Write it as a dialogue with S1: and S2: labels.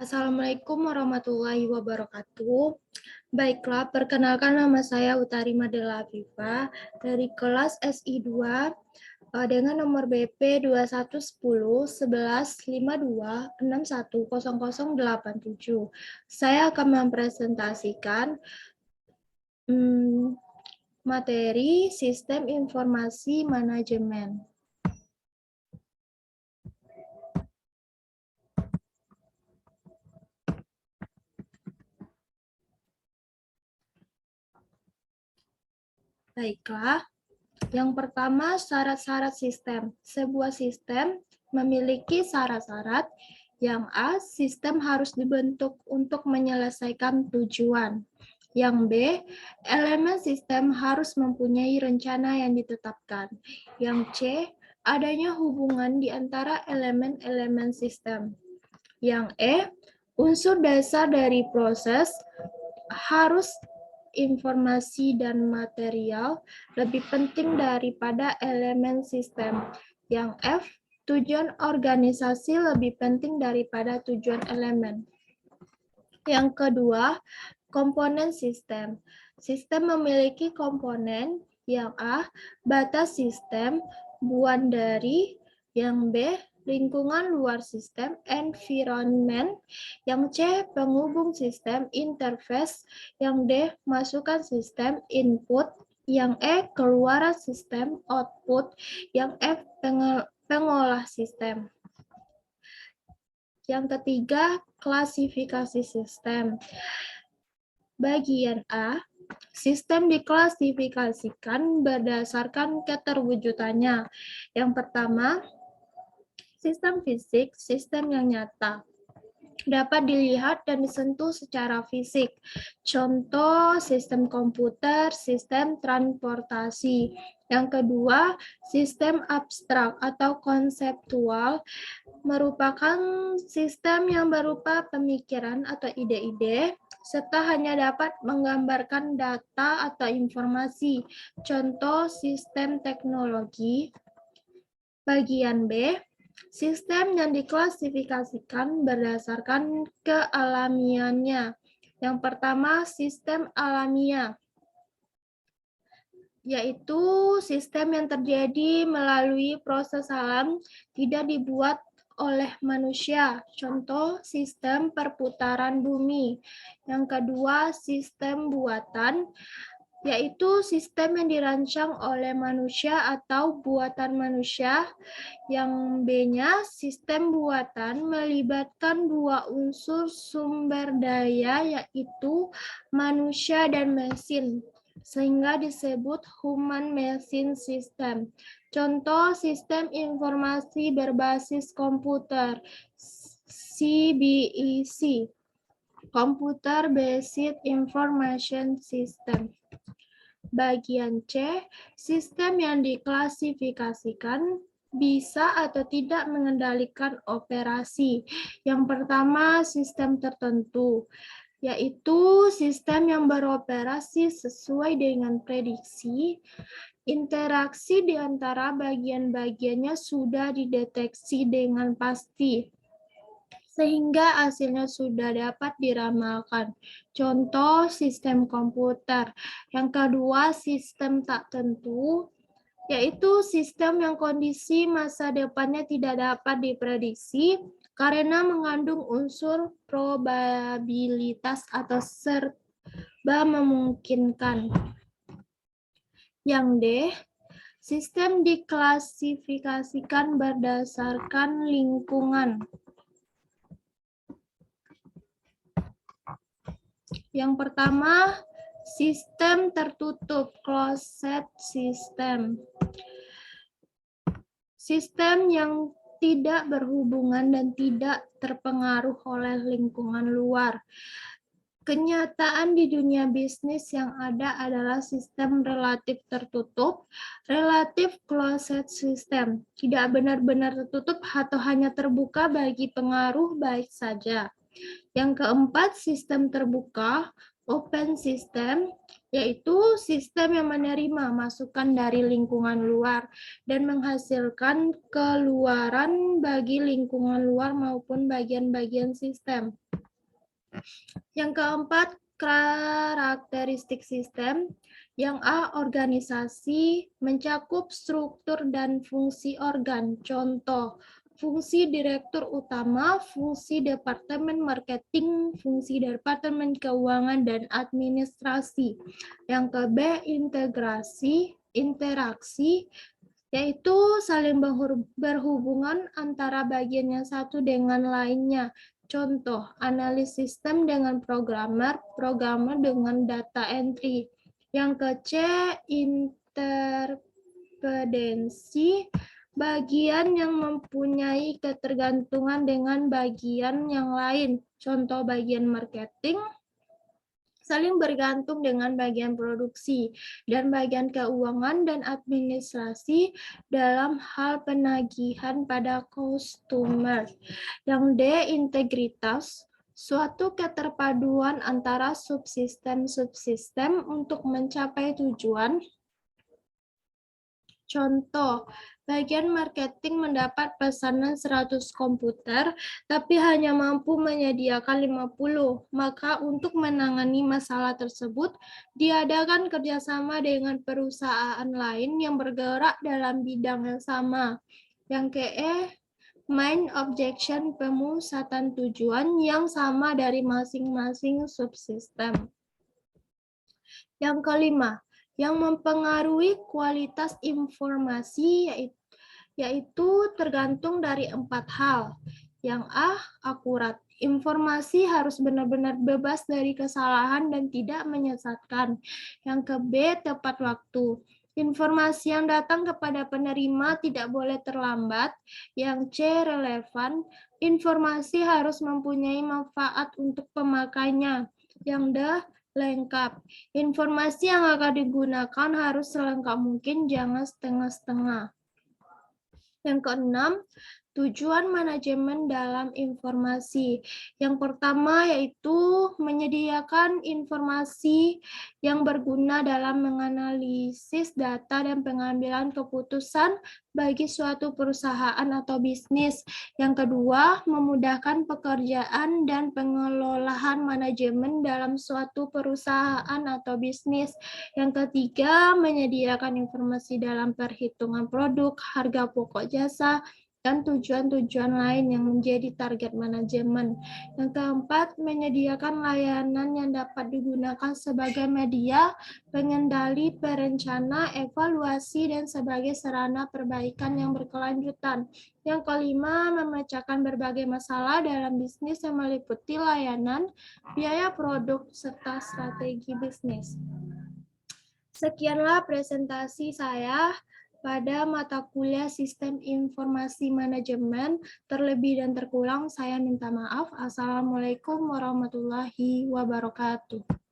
S1: Assalamualaikum warahmatullahi wabarakatuh. Baiklah, perkenalkan nama saya Utari Madela Afifa dari kelas SI2 dengan nomor BP 21101152610087. Saya akan mempresentasikan materi Sistem Informasi Manajemen. Baiklah, yang pertama syarat-syarat sistem. Sebuah sistem memiliki syarat-syarat. Yang A, sistem harus dibentuk untuk menyelesaikan tujuan. Yang B, elemen sistem harus mempunyai rencana yang ditetapkan. Yang C, adanya hubungan di antara elemen-elemen sistem. Yang E, unsur dasar dari proses harus informasi dan material lebih penting daripada elemen sistem. Yang F, tujuan organisasi lebih penting daripada tujuan elemen. Yang kedua, komponen sistem. Sistem memiliki komponen. Yang A, batas sistem, buan dari. Yang B, lingkungan luar sistem, environment. Yang C, penghubung sistem, interface. Yang D, masukan sistem, input. Yang E, keluaran sistem, output. Yang F, pengolah sistem. Yang ketiga, klasifikasi sistem. Bagian A, sistem diklasifikasikan berdasarkan keterwujudannya. Yang pertama, sistem fisik, sistem yang nyata. Dapat dilihat dan disentuh secara fisik. Contoh, sistem komputer, sistem transportasi. Yang kedua, sistem abstrak atau konseptual merupakan sistem yang berupa pemikiran atau ide-ide, serta hanya dapat menggambarkan data atau informasi. Contoh, sistem teknologi. Bagian B, sistem yang diklasifikasikan berdasarkan kealamiannya. Yang pertama, sistem alamiah, yaitu sistem yang terjadi melalui proses alam, tidak dibuat oleh manusia. Contoh, sistem perputaran bumi. Yang kedua, sistem buatan, yaitu sistem yang dirancang oleh manusia atau buatan manusia. Yang B-nya, sistem buatan melibatkan dua unsur sumber daya, yaitu manusia dan mesin, sehingga disebut human machine system. Contoh, sistem informasi berbasis komputer, CBEC, Computer Based Information System. Bagian C, sistem yang diklasifikasikan bisa atau tidak mengendalikan operasi. Yang pertama, sistem tertentu, yaitu sistem yang beroperasi sesuai dengan prediksi. Interaksi di antara bagian-bagiannya sudah dideteksi dengan pasti, sehingga hasilnya sudah dapat diramalkan. Contoh, sistem komputer. Yang kedua, sistem tak tentu, yaitu sistem yang kondisi masa depannya tidak dapat diprediksi karena mengandung unsur probabilitas atau serba memungkinkan. Yang D, sistem diklasifikasikan berdasarkan lingkungan. Yang pertama, sistem tertutup, closed system. Sistem yang tidak berhubungan dan tidak terpengaruh oleh lingkungan luar. Kenyataan di dunia bisnis yang ada adalah sistem relatif tertutup, relatif closed system. Tidak benar-benar tertutup atau hanya terbuka bagi pengaruh baik saja. Yang keempat, sistem terbuka, open system, yaitu sistem yang menerima masukan dari lingkungan luar dan menghasilkan keluaran bagi lingkungan luar maupun bagian-bagian sistem. Yang keempat, karakteristik sistem. Yang A, organisasi, mencakup struktur dan fungsi organ. Contoh, fungsi direktur utama, fungsi departemen marketing, fungsi departemen keuangan dan administrasi. Yang ke B, integrasi, interaksi, yaitu saling berhubungan antara bagian yang satu dengan lainnya. Contoh, analis sistem dengan programmer, programmer dengan data entry. Yang ke C, interdependensi, bagian yang mempunyai ketergantungan dengan bagian yang lain. Contoh, bagian marketing saling bergantung dengan bagian produksi dan bagian keuangan dan administrasi dalam hal penagihan pada customer. Yang D, integritas, suatu keterpaduan antara subsistem-subsistem untuk mencapai tujuan. Contoh, bagian marketing mendapat pesanan 100 komputer, tapi hanya mampu menyediakan 50. Maka untuk menangani masalah tersebut, diadakan kerjasama dengan perusahaan lain yang bergerak dalam bidang yang sama. Yang ke main objection, pemusatan tujuan yang sama dari masing-masing subsistem. Yang kelima, yang mempengaruhi kualitas informasi yaitu tergantung dari 4 hal. Yang A, akurat. Informasi harus benar-benar bebas dari kesalahan dan tidak menyesatkan. Yang ke B, tepat waktu. Informasi yang datang kepada penerima tidak boleh terlambat. Yang C, relevan. Informasi harus mempunyai manfaat untuk pemakainya. Yang D, lengkap. Informasi yang akan digunakan harus selengkap mungkin, jangan setengah-setengah. Yang keenam, tujuan manajemen dalam informasi. Yang pertama yaitu menyediakan informasi yang berguna dalam menganalisis data dan pengambilan keputusan bagi suatu perusahaan atau bisnis. Yang kedua, memudahkan pekerjaan dan pengelolaan manajemen dalam suatu perusahaan atau bisnis. Yang ketiga, menyediakan informasi dalam perhitungan produk, harga pokok jasa, dan tujuan-tujuan lain yang menjadi target manajemen. Yang keempat, menyediakan layanan yang dapat digunakan sebagai media, pengendali, perencana, evaluasi, dan sebagai sarana perbaikan yang berkelanjutan. Yang kelima, memecahkan berbagai masalah dalam bisnis yang meliputi layanan, biaya produk, serta strategi bisnis. Sekianlah presentasi saya pada mata kuliah Sistem Informasi Manajemen. Terlebih dan terkurang saya minta maaf. Assalamualaikum warahmatullahi wabarakatuh.